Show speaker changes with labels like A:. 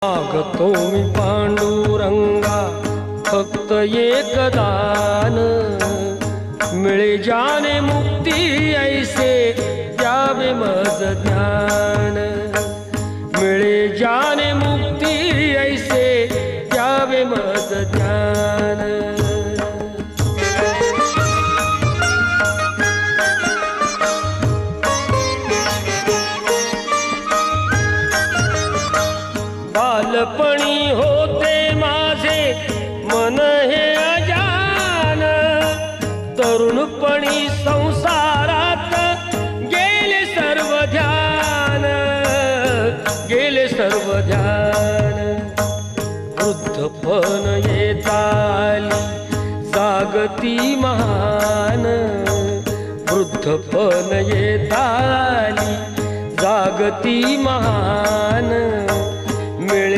A: मागतो मी पांडुरंगा फक्त एक दान, मिळे जाने मुक्ती ऐसे द्यावे मज ज्ञान, मिळे जाने मुक्ती ऐसे द्यावे मज ज्ञान। बालपणी होते माझे मन हे अजान, तरुणपणी संसारात गेले सर्व ध्यान, गेले सर्व ध्यान। वृद्धपण येताली जागती महान, वृद्धपण येताली जागती महान।